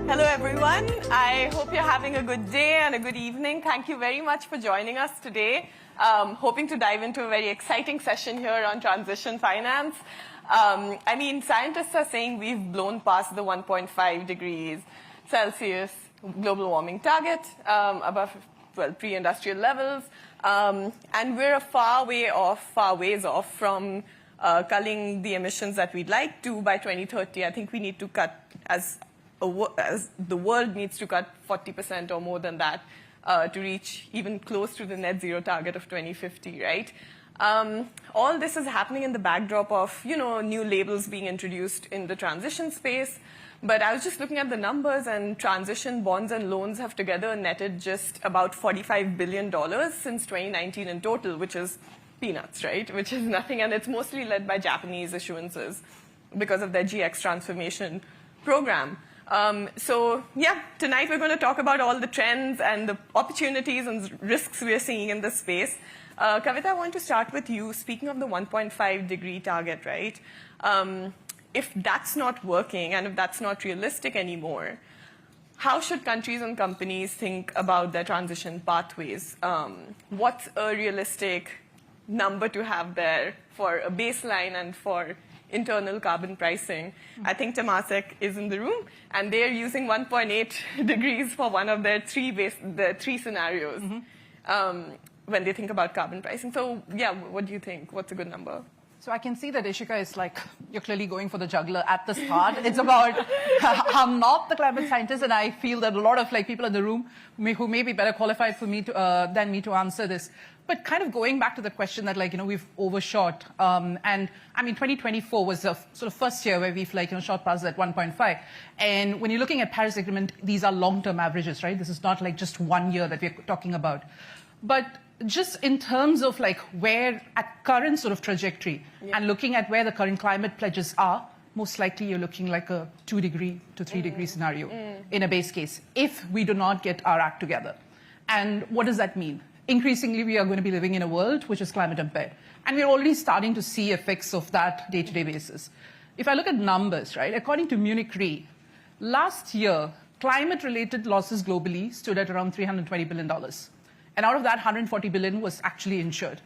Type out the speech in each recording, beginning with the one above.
Hello, everyone. I hope you're having a good day and a good evening. Thank you very much for joining us today. Hoping to dive into a very exciting session here on transition finance. I mean, scientists are saying we've blown past the 1.5 degrees Celsius global warming target, above, well, pre-industrial levels. And we're a far ways off from culling the emissions that we'd like to by 2030. I think we need to cut, as the world needs to cut 40% or more than that to reach even close to the net zero target of 2050, right? All this is happening in the backdrop of, new labels being introduced in the transition space. But I was just looking at the numbers, and transition bonds and loans have together netted just about $45 billion since 2019 in total, which is peanuts, right? Which is nothing, and it's mostly led by Japanese issuances because of their GX transformation program. So, yeah, tonight we're going to talk about all the trends and the opportunities and risks we're seeing in this space. Kavitha, I want to start with you. Speaking of the 1.5 degree target, right? If that's not working and if that's not realistic anymore, how should countries and companies think about their transition pathways? What's a realistic number to have there for a baseline and for internal carbon pricing? I think Temasek is in the room, and they're using 1.8 degrees for one of their three scenarios when they think about carbon pricing. So, yeah, what do you think? What's a good number? So I can see that Ishika is like, you're clearly going for the juggler at the start. It's about, I'm not the climate scientist, and I feel that a lot of people in the room who may be better qualified for me to, than me to answer this. But kind of going back to the question that we've overshot. And I mean, 2024 was the sort of first year where we've shot past that 1.5. And when you're looking at Paris Agreement, these are long-term averages, right? This is not just 1 year that we're talking about. But just in terms of where at current sort of trajectory and looking at where the current climate pledges are, most likely you're looking like a 2 degree to 3 degree scenario in a base case if we do not get our act together. And what does that mean? Increasingly, we are going to be living in a world which is climate impaired. And we're already starting to see effects of that day-to-day basis. If I look at numbers, right, according to Munich Re, last year, climate-related losses globally stood at around $320 billion. And out of that, 140 billion was actually insured.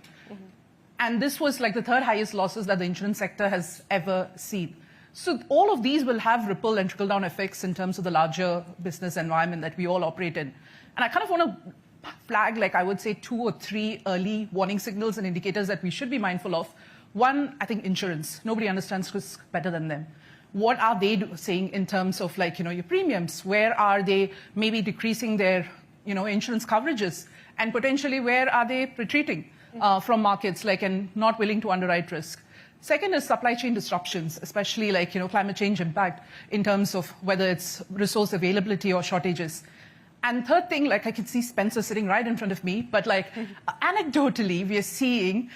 And this was the third highest losses that the insurance sector has ever seen. So all of these will have ripple and trickle-down effects in terms of the larger business environment that we all operate in. And I kind of want to flag, I would say, 2 or 3 early warning signals and indicators that we should be mindful of. One, I think insurance. Nobody understands risk better than them. What are they saying in terms of your premiums? Where are they maybe decreasing their insurance coverages? And potentially, where are they retreating from markets and not willing to underwrite risk? Second is supply chain disruptions, especially climate change impact in terms of whether it's resource availability or shortages. And third thing, I can see Spencer sitting right in front of me, but anecdotally, we are seeing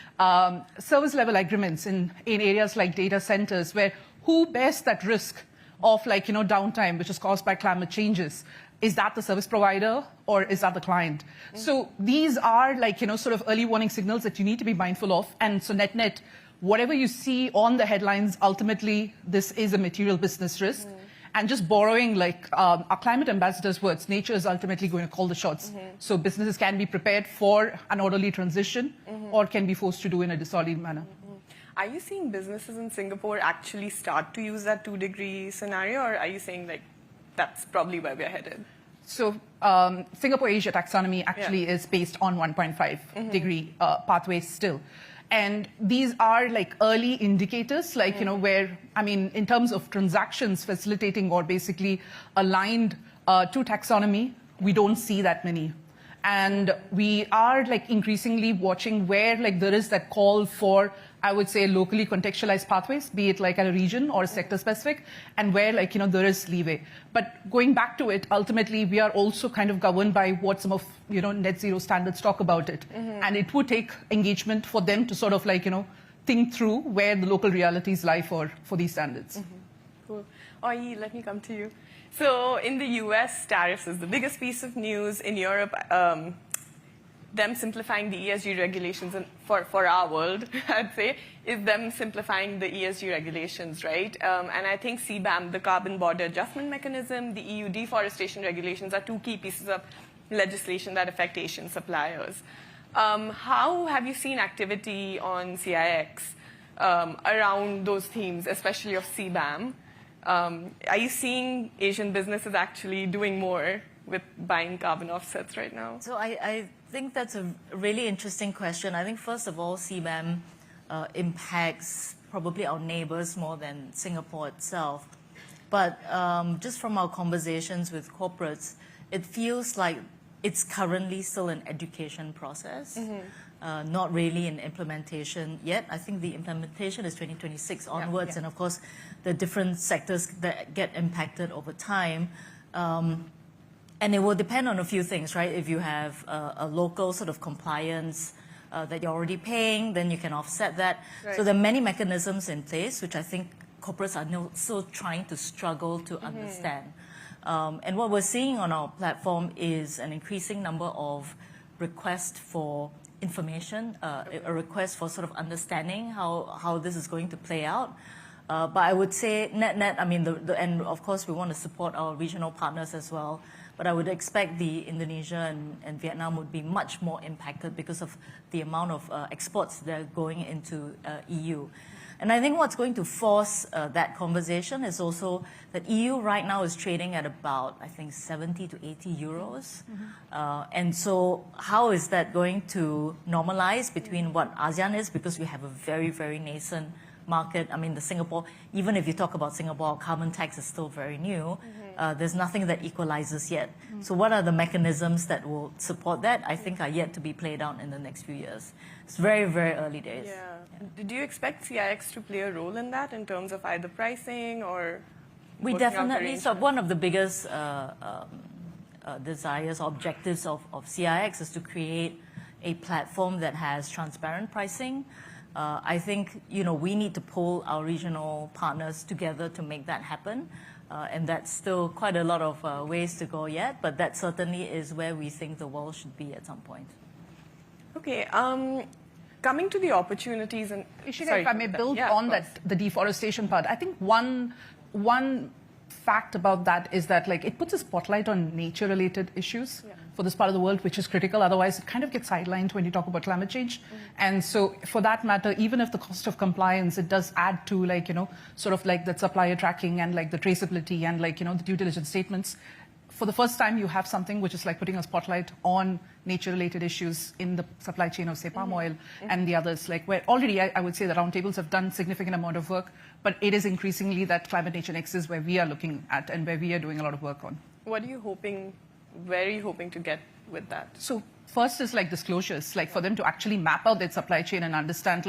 service level agreements in areas like data centers where who bears that risk of downtime, which is caused by climate changes? Is that the service provider or is that the client? So these are sort of early warning signals that you need to be mindful of. And so net, whatever you see on the headlines, ultimately, this is a material business risk. And just borrowing our climate ambassador's words, nature is ultimately going to call the shots. So businesses can be prepared for an orderly transition or can be forced to do in a disorderly manner. Are you seeing businesses in Singapore actually start to use that 2 degree scenario, or are you saying that's probably where we're headed? So Singapore Asia taxonomy actually is based on 1.5 degree pathways still. And these are early indicators, where, I mean, in terms of transactions facilitating or basically aligned to taxonomy, we don't see that many. And we are increasingly watching where there is that call for, I would say, locally contextualized pathways, be it at a region or sector specific, and where there is leeway. But going back to it, ultimately we are also kind of governed by what some of net zero standards talk about it. And it would take engagement for them to sort of think through where the local realities lie for these standards. Cool. Oi-Yee, let me come to you. So in the US, tariffs is the biggest piece of news. In Europe, them simplifying the ESG regulations for our world, I'd say, is them simplifying the ESG regulations, right? And I think CBAM, the Carbon Border Adjustment Mechanism, the EU deforestation regulations are two key pieces of legislation that affect Asian suppliers. How have you seen activity on CIX around those themes, especially of CBAM? Are you seeing Asian businesses actually doing more with buying carbon offsets right now? So I think that's a really interesting question. I think, first of all, CBAM impacts probably our neighbors more than Singapore itself. But just from our conversations with corporates, it feels like it's currently still an education process, not really an implementation yet. I think the implementation is 2026 onwards, and of course, the different sectors that get impacted over time. And it will depend on a few things, right? If you have a local sort of compliance that you're already paying, then you can offset that. Right. So there are many mechanisms in place, which I think corporates are still trying to struggle to understand. And what we're seeing on our platform is an increasing number of requests for information, a request for sort of understanding how this is going to play out. But I would say net, I mean, and of course we want to support our regional partners as well. But I would expect the Indonesia and Vietnam would be much more impacted because of the amount of exports that are going into EU. And I think what's going to force that conversation is also that EU right now is trading at about, I think, 70 to 80 euros. And so how is that going to normalize between what ASEAN is? Because we have a very, very nascent market. I mean, the Singapore, even if you talk about Singapore, carbon tax is still very new. There's nothing that equalizes yet. So what are the mechanisms that will support that? I think are yet to be played out in the next few years. It's very, very early days. Yeah. Do you expect CIX to play a role in that in terms of either pricing or? We definitely, so one of the biggest desires, objectives of CIX is to create a platform that has transparent pricing. I think, we need to pull our regional partners together to make that happen. And that's still quite a lot of ways to go yet, but that certainly is where we think the world should be at some point. Okay, coming to the opportunities and... Ishika, if I may build on that, the deforestation part, I think one fact about that is that it puts a spotlight on nature-related issues for this part of the world, which is critical. Otherwise, it kind of gets sidelined when you talk about climate change. And so for that matter, even if the cost of compliance, it does add to sort of the supplier tracking and the traceability and the due diligence statements. For the first time, you have something which is putting a spotlight on nature-related issues in the supply chain of, say, palm oil and the others. Where already, I would say the roundtables have done significant amount of work, but it is increasingly that Climate Nature Nexus where we are looking at and where we are doing a lot of work on. What are you hoping, where are you hoping to get with that? So first is disclosures, for them to actually map out their supply chain and understand,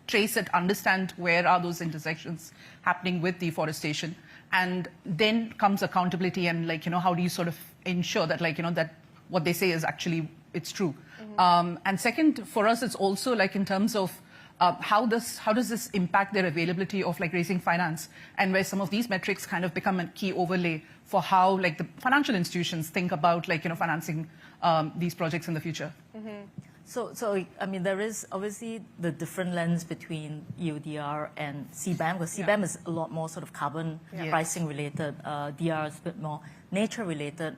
trace it, understand where are those intersections happening with deforestation. And then comes accountability and how do you sort of ensure that that what they say is actually, it's true. And second, for us, it's also in terms of how does this impact their availability of raising finance, and where some of these metrics kind of become a key overlay for how the financial institutions think about financing these projects in the future. So I mean, there is obviously the different lens between EUDR and CBAM, because CBAM is a lot more sort of carbon pricing related. DR is a bit more nature related.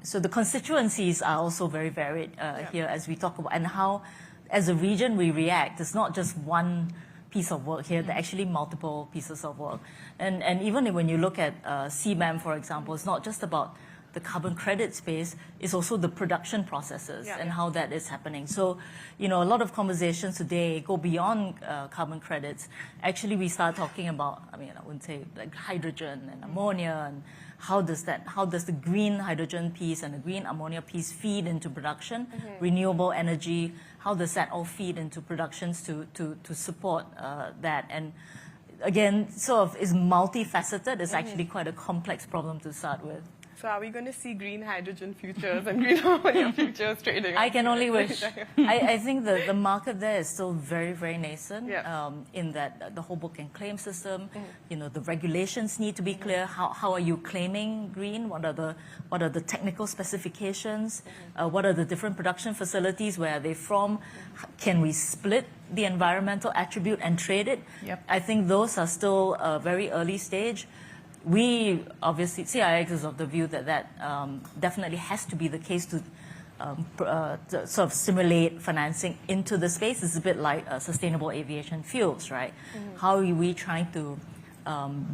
So the constituencies are also very varied here as we talk about, and how, as a region, we react. It's not just one piece of work here, there are actually multiple pieces of work. And even when you look at CBAM, for example, it's not just about the carbon credit space, is also the production processes and how that is happening. So, a lot of conversations today go beyond carbon credits. Actually, we start talking about, I wouldn't say hydrogen and ammonia, and how does the green hydrogen piece and the green ammonia piece feed into production, renewable energy, how does that all feed into productions to support that? And again, sort of is multifaceted. It's actually quite a complex problem to start with. So are we going to see green hydrogen futures and green ammonia futures trading? I can only wish. I think the market there is still very, very nascent in that the whole book and claim system, the regulations need to be clear. How are you claiming green? What are the technical specifications? What are the different production facilities? Where are they from? Can we split the environmental attribute and trade it? Yep. I think those are still very early stage. We obviously, CIX is of the view that definitely has to be the case to sort of stimulate financing into the space. It's a bit like sustainable aviation fuels, right? How are we trying to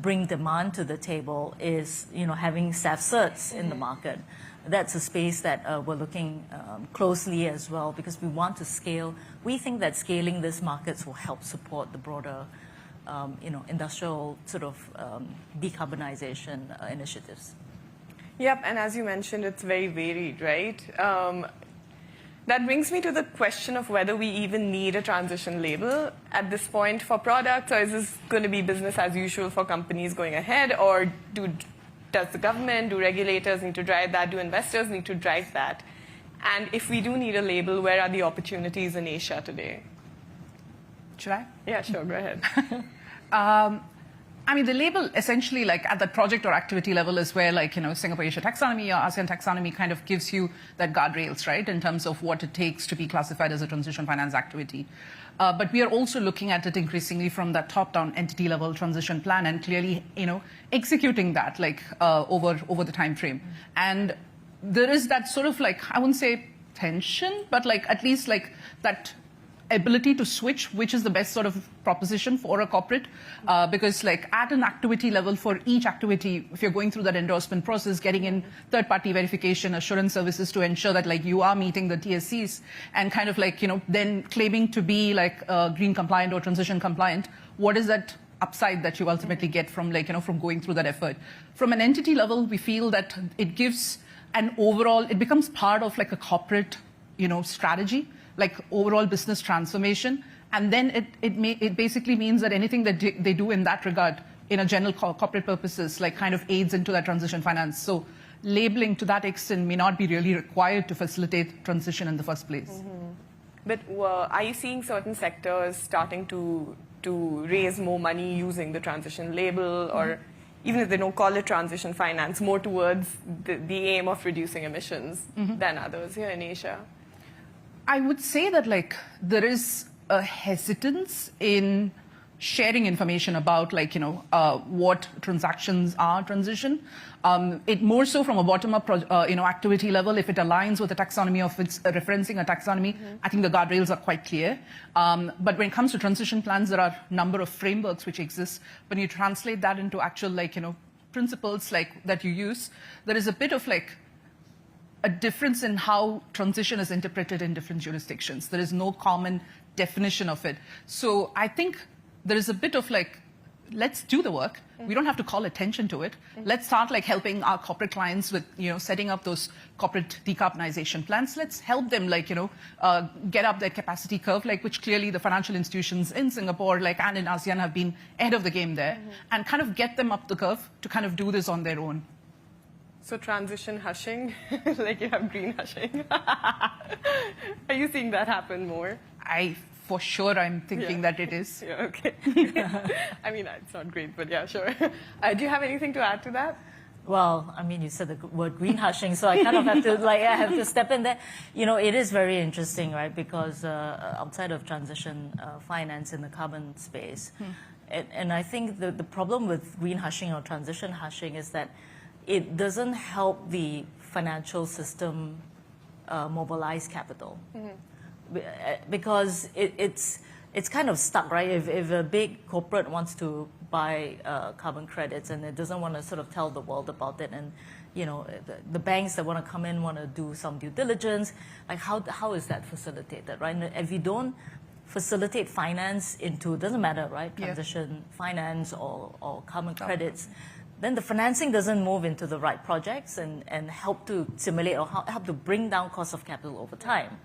bring demand to the table is, having SAF certs in the market. That's a space that we're looking closely as well because we want to scale. We think that scaling these markets will help support the broader industrial sort of decarbonization initiatives. Yep, and as you mentioned, it's very varied, right? That brings me to the question of whether we even need a transition label at this point for products, or is this going to be business as usual for companies going ahead, or does the government, do regulators need to drive that, do investors need to drive that? And if we do need a label, where are the opportunities in Asia today? Should I? Yeah, sure, go ahead. I mean, the label essentially, like at the project or activity level, is where, like, Singapore Asia taxonomy or ASEAN taxonomy kind of gives you that guardrails, right, in terms of what it takes to be classified as a transition finance activity. But we are also looking at it increasingly from that top-down entity level transition plan and clearly, executing that, like, over the time frame. And there is that sort of, like, I wouldn't say tension, but like at least like that ability to switch, which is the best sort of proposition for a corporate, because like at an activity level for each activity, if you're going through that endorsement process, getting in third-party verification, assurance services to ensure that like you are meeting the TSCs and kind of like, then claiming to be like green compliant or transition compliant, what is that upside that you ultimately get from like, from going through that effort? From an entity level, we feel that it gives an overall, it becomes part of like a corporate, strategy, like overall business transformation. And then it basically means that anything that they do in that regard, in a general corporate purposes, like kind of aids into that transition finance. So labeling to that extent may not be really required to facilitate transition in the first place. But are you seeing certain sectors starting to raise more money using the transition label, or even if they don't call it transition finance, more towards the aim of reducing emissions than others here in Asia? I would say that like there is a hesitance in sharing information about like, what transactions are transition. It more so from a bottom-up, activity level, if it aligns with the taxonomy of its referencing a taxonomy, I think the guardrails are quite clear. But when it comes to transition plans, there are a number of frameworks which exist. When you translate that into actual like, principles like that you use, there is a bit of like a difference in how transition is interpreted in different jurisdictions. There is no common definition of it. So I think there is a bit of like, let's do the work. We don't have to call attention to it. Let's start like helping our corporate clients with, setting up those corporate decarbonization plans. Let's help them like, get up their capacity curve, like which clearly the financial institutions in Singapore, like and in ASEAN have been ahead of the game there, and kind of get them up the curve to kind of do this on their own. So transition hushing, like you have green hushing. Are you seeing that happen more? For sure, I'm thinking that it is. Yeah, okay. I mean, it's not great, but yeah, sure. Do you have anything to add to that? Well, I mean, you said the word green hushing, so I kind of have to I have to step in there. It is very interesting, right? Because outside of transition finance in the carbon space, and I think the problem with green hushing or transition hushing is that it doesn't help the financial system mobilize capital. Because it's kind of stuck, right? If a big corporate wants to buy carbon credits and it doesn't want to sort of tell the world about it, and the banks that want to come in want to do some due diligence, like how is that facilitated, right? And if you don't facilitate finance into, doesn't matter, right? Transition finance or carbon credits, then the financing doesn't move into the right projects and help to stimulate or help to bring down cost of capital over time.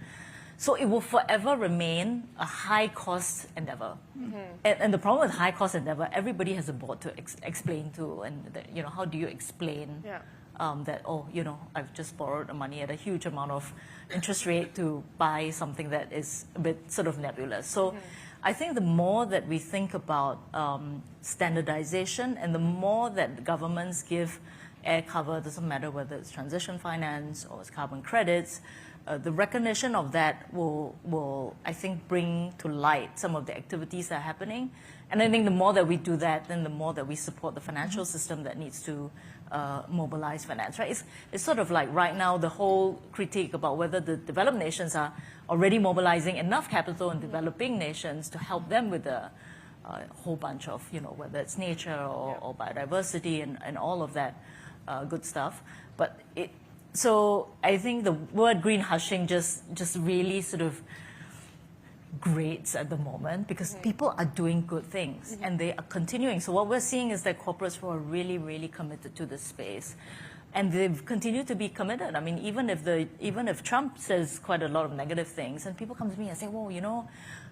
So it will forever remain a high-cost endeavor. And the problem with high-cost endeavor, everybody has a board to explain to, and how do you explain that, oh, I've just borrowed money at a huge amount of interest rate to buy something that is a bit sort of nebulous. So I think the more that we think about standardization and the more that governments give air cover, doesn't matter whether it's transition finance or it's carbon credits, the recognition of that will, I think, bring to light some of the activities that are happening. And I think the more that we do that, then the more that we support the financial system that needs to mobilize finance, right? It's sort of like right now the whole critique about whether the developed nations are already mobilizing enough capital in developing nations to help them with a whole bunch of, whether it's nature or biodiversity and all of that good stuff. But so I think the word green hushing just really sort of grates at the moment because people are doing good things and they are continuing. So what we're seeing is that corporates who are really, really committed to this space, and they've continued to be committed. I mean, even if Trump says quite a lot of negative things, and people come to me and say, well,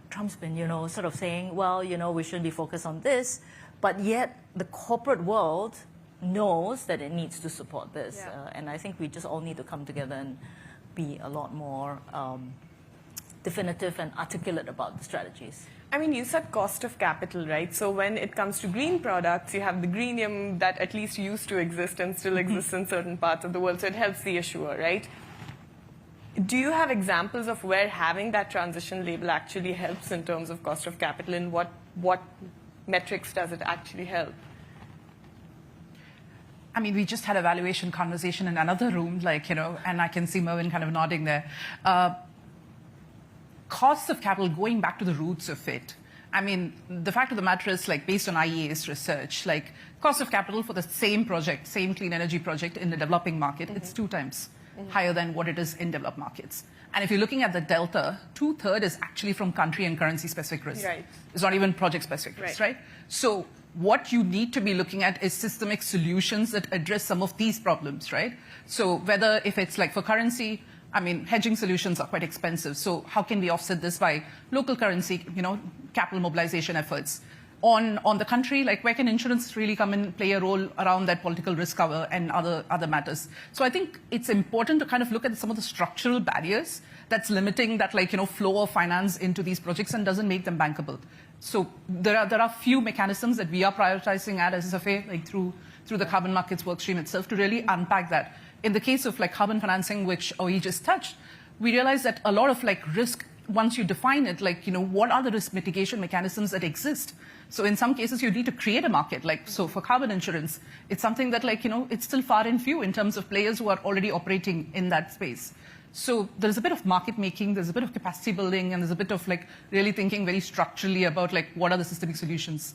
Trump's been, sort of saying, well, we shouldn't be focused on this, but yet the corporate world knows that it needs to support this. And I think we just all need to come together and be a lot more definitive and articulate about the strategies. I mean, you said cost of capital, right? So when it comes to green products, you have the greenium that at least used to exist and still exists in certain parts of the world, so it helps the issuer, right? Do you have examples of where having that transition label actually helps in terms of cost of capital, and what metrics does it actually help? I mean, we just had a valuation conversation in another room, and I can see Mervyn kind of nodding there. Cost of capital, going back to the roots of it. I mean, the fact of the matter is, based on IEA's research, cost of capital for the same project, same clean energy project in the developing market, it's 2 times higher than what it is in developed markets. And if you're looking at the delta, 2/3 is actually from country and currency specific risk. Right. It's not even project specific risk, right? So what you need to be looking at is systemic solutions that address some of these problems, right? So whether if it's for currency, I mean, hedging solutions are quite expensive. So how can we offset this by local currency, capital mobilization efforts? On the country, where can insurance really come and play a role around that political risk cover and other matters? So I think it's important to kind of look at some of the structural barriers that's limiting that, flow of finance into these projects and doesn't make them bankable. So there are few mechanisms that we are prioritizing at SSFA, through the carbon markets workstream itself, to really unpack that. In the case of carbon financing, which Oi-Yee just touched, we realized that a lot of risk, once you define it, what are the risk mitigation mechanisms that exist? So in some cases, you need to create a market. So for carbon insurance, it's something that it's still far and few in terms of players who are already operating in that space. So there's a bit of market making, there's a bit of capacity building, and there's a bit of really thinking very structurally about what are the systemic solutions.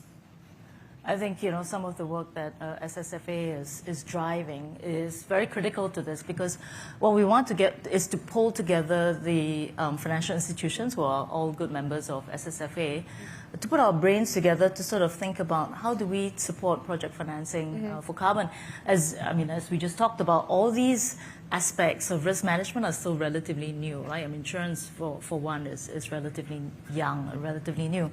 I think, some of the work that SSFA is driving is very critical to this, because what we want to get is to pull together the financial institutions who are all good members of SSFA, to put our brains together to sort of think about how do we support project financing for carbon. As we just talked about, all these aspects of risk management are still relatively new, right? Insurance, for one, is relatively young and relatively new.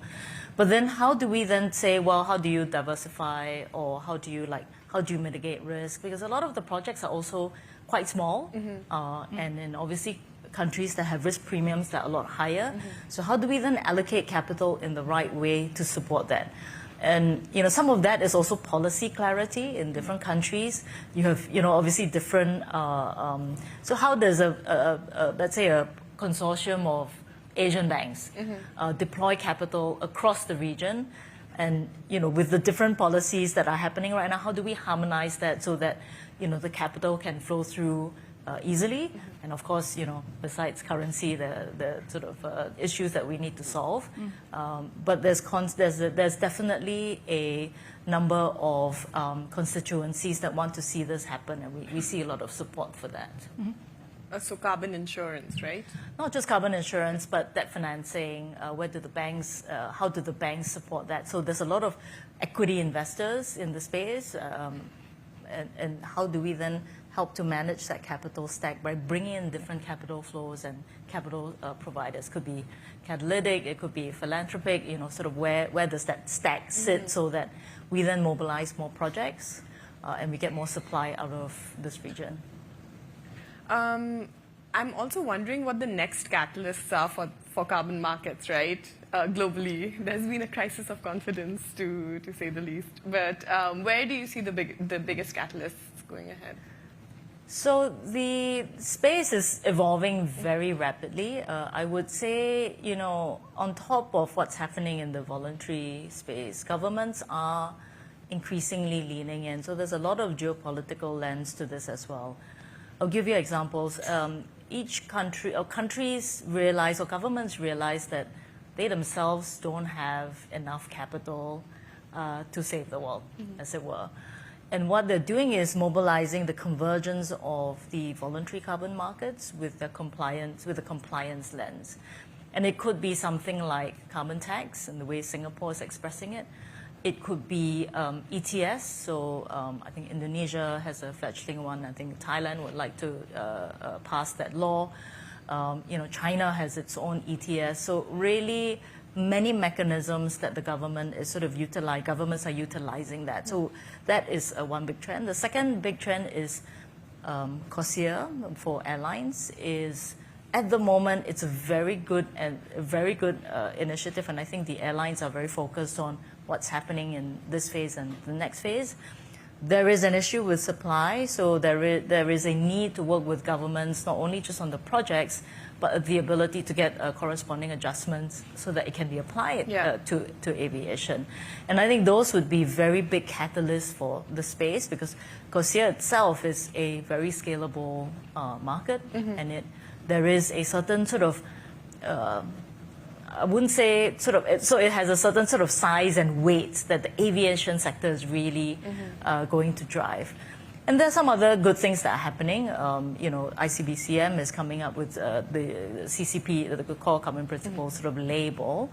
But then how do we then say, well, how do you diversify, or how do you mitigate risk? Because a lot of the projects are also quite small, and in obviously countries that have risk premiums that are a lot higher. So how do we then allocate capital in the right way to support that? And some of that is also policy clarity in different countries. You have obviously different. So how does let's say a consortium of Asian banks deploy capital across the region, and with the different policies that are happening right now, how do we harmonize that so that the capital can flow through easily? And of course, besides currency, the sort of issues that we need to solve. But there's definitely a number of constituencies that want to see this happen, and we see a lot of support for that. So carbon insurance, right? Not just carbon insurance, but debt financing. How do the banks support that? So there's a lot of equity investors in the space, and how do we then help to manage that capital stack by bringing in different capital flows and capital providers? Could be catalytic, it could be philanthropic, sort of where does that stack sit so that we then mobilize more projects? and we get more supply out of this region. I'm also wondering what the next catalysts are for carbon markets, right? Globally, there's been a crisis of confidence, to say the least. But where do you see the biggest catalysts going ahead? So the space is evolving very rapidly. I would say, on top of what's happening in the voluntary space, governments are increasingly leaning in. So there's a lot of geopolitical lens to this as well. I'll give you examples. Each country, or countries realize, or governments realize that they themselves don't have enough capital to save the world, as it were. And what they're doing is mobilizing the convergence of the voluntary carbon markets with the compliance lens. And it could be something like carbon tax, and the way Singapore is expressing it. It could be ETS. So I think Indonesia has a fledgling one. I think Thailand would like to pass that law. China has its own ETS. So really, many mechanisms that the government is sort of governments are utilizing that. So that is one big trend. The second big trend is CORSIA for airlines. At the moment, it's a very good initiative, and I think the airlines are very focused on what's happening in this phase and the next phase. There is an issue with supply, so there is a need to work with governments, not only just on the projects, but the ability to get corresponding adjustments so that it can be applied to aviation. And I think those would be very big catalysts for the space, because CORSIA itself is a very scalable market, and there is a certain sort of, I wouldn't say sort of, so it has a certain sort of size and weight that the aviation sector is really going to drive. And there are some other good things that are happening. ICBCM is coming up with the CCP, the Core Carbon Principles sort of label,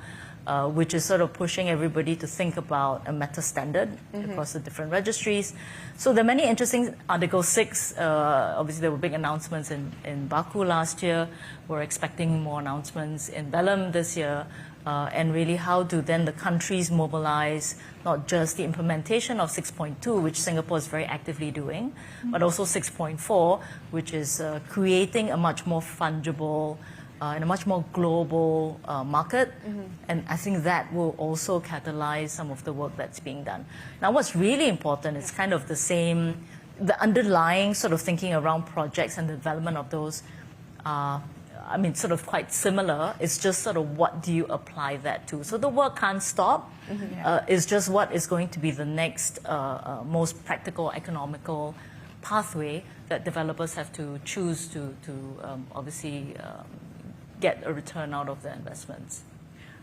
which is sort of pushing everybody to think about a meta standard across the different registries. So there are many interesting Article 6. Obviously, there were big announcements in Baku last year. We're expecting more announcements in Belém this year. And really, how do then the countries mobilize not just the implementation of 6.2, which Singapore is very actively doing, but also 6.4, which is creating a much more fungible and a much more global market. And I think that will also catalyze some of the work that's being done. Now, what's really important is kind of the underlying sort of thinking around projects and the development of those sort of quite similar. It's just sort of what do you apply that to? So the work can't stop. It's just what is going to be the next most practical, economical pathway that developers have to choose to obviously get a return out of their investments.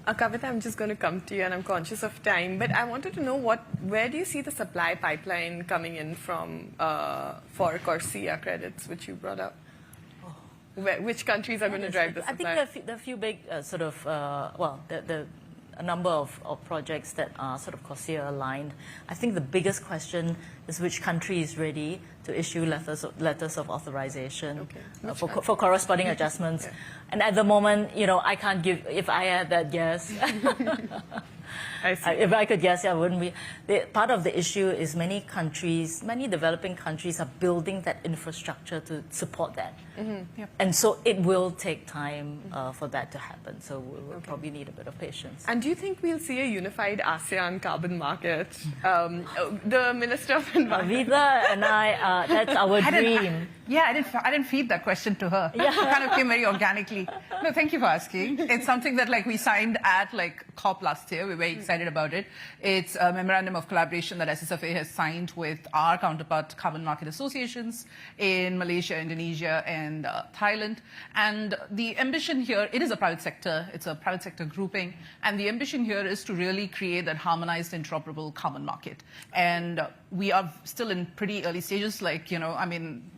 Kavitha, I'm just going to come to you, and I'm conscious of time, but I wanted to know where do you see the supply pipeline coming in from for CORSIA credits, which you brought up? Which countries are going to drive the supply? I think there are a few big a number of projects that are sort of CORSIA aligned. I think the biggest question is which country is ready to issue letters of authorization for corresponding adjustments. And at the moment, I can't give, if I had that guess, I see. If I could guess, I wouldn't be. Part of the issue is many developing countries are building that infrastructure to support that. And so it will take time for that to happen. So we'll probably need a bit of patience. And do you think we'll see a unified ASEAN carbon market? The Minister of Environment. Kavitha and I, that's our dream. I didn't feed that question to her. It kind of came very organically. No, thank you for asking. It's something that we signed at COP last year. We're very excited about it. It's a memorandum of collaboration that SSFA has signed with our counterpart carbon market associations in Malaysia, Indonesia, and Thailand. And the ambition here, it is a private sector. It's a private sector grouping. And the ambition here is to really create that harmonized, interoperable carbon market. And we are still in pretty early stages. I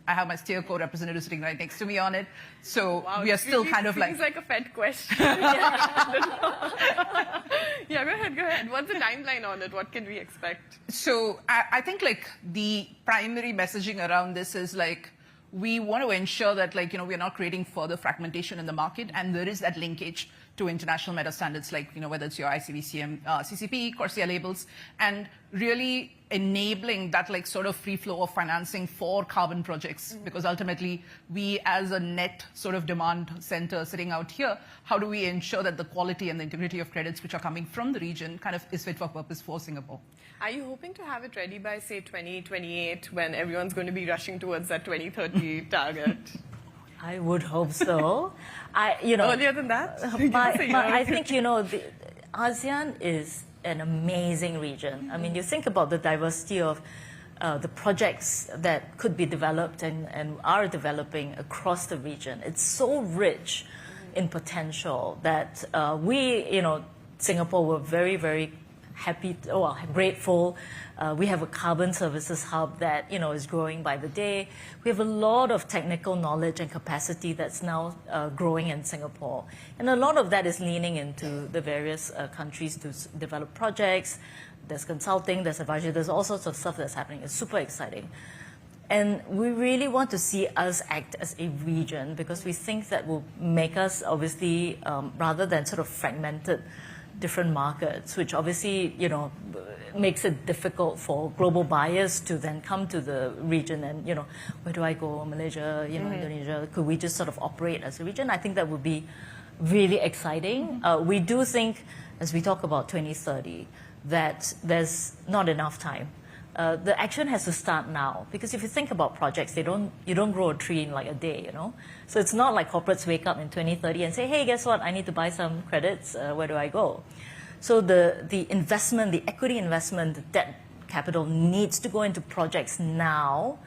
have my steerco representative sitting right next to me on it. So we are still kind of Seems like a Fed question. Go ahead. What's the timeline on it? What can we expect? So I think the primary messaging around this is we want to ensure that we're not creating further fragmentation in the market, and there is that linkage to international meta standards like, whether it's your ICVCM, CCP, CORSIA labels, and really enabling that sort of free flow of financing for carbon projects. Because ultimately, we as a net sort of demand center sitting out here, how do we ensure that the quality and the integrity of credits which are coming from the region kind of is fit for purpose for Singapore? Are you hoping to have it ready by, say, 2028, when everyone's going to be rushing towards that 2030 target? I would hope so. Earlier than that? I think, the ASEAN is an amazing region. I mean, you think about the diversity of the projects that could be developed and are developing across the region. It's so rich in potential that Singapore were very, very happy, grateful. We have a carbon services hub that, is growing by the day. We have a lot of technical knowledge and capacity that's now growing in Singapore. And a lot of that is leaning into the various countries to develop projects. There's consulting, there's advisory, there's all sorts of stuff that's happening. It's super exciting. And we really want to see us act as a region because we think that will make us, obviously, rather than sort of fragmented different markets, which obviously, makes it difficult for global buyers to then come to the region and, where do I go? Malaysia, Indonesia, could we just sort of operate as a region? I think that would be really exciting. We do think, as we talk about 2030, that there's not enough time. The action has to start now, because if you think about projects, you don't grow a tree in like a day, So it's not like corporates wake up in 2030 and say, hey, guess what? I need to buy some credits. Where do I go? So the investment, the equity investment, the debt capital needs to go into projects now,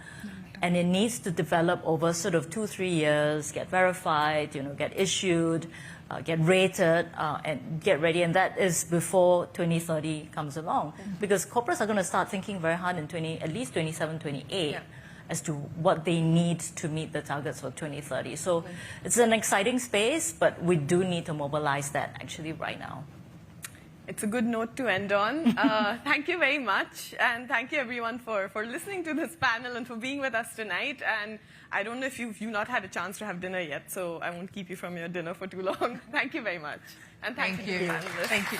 and it needs to develop over sort of 2-3 years, get verified, get issued, get rated, and get ready. And that is before 2030 comes along. Because corporates are going to start thinking very hard in at least 27, 28 as to what they need to meet the targets for 2030. So it's an exciting space, but we do need to mobilize that actually right now. It's a good note to end on. Thank you very much. And thank you, everyone, for listening to this panel and for being with us tonight. And I don't know if you've not had a chance to have dinner yet, so I won't keep you from your dinner for too long. Thank you very much. And thank you. Thank you.